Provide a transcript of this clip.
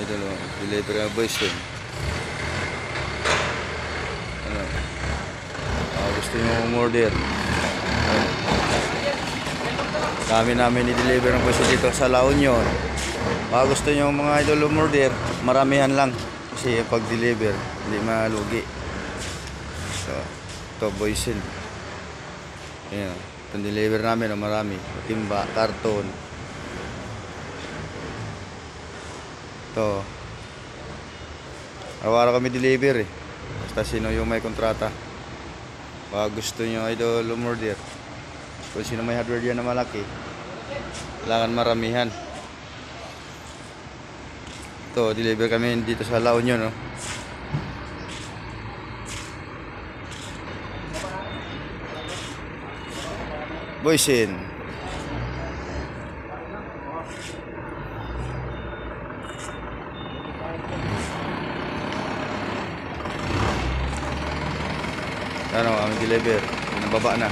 idol, deliver ng boys yun. Ano, gusto nyo umorder, dami namin i-deliver ng boys dito sa La Union. Gusto nyo mga idol umorder, maramihan lang kasi pag deliver hindi malugi. So ito boys yun. Ayan, itong deliver namin marami, timba, karton. Ito, araw-araw kami deliver eh. Basta sino yung may kontrata, pag gusto nyo idol umorder, kung sino may hardware dyan na malaki, kailangan maramihan. Ito, deliver kami dito sa La Union, no? Boysin. Ano, ang deliver, pinababa na.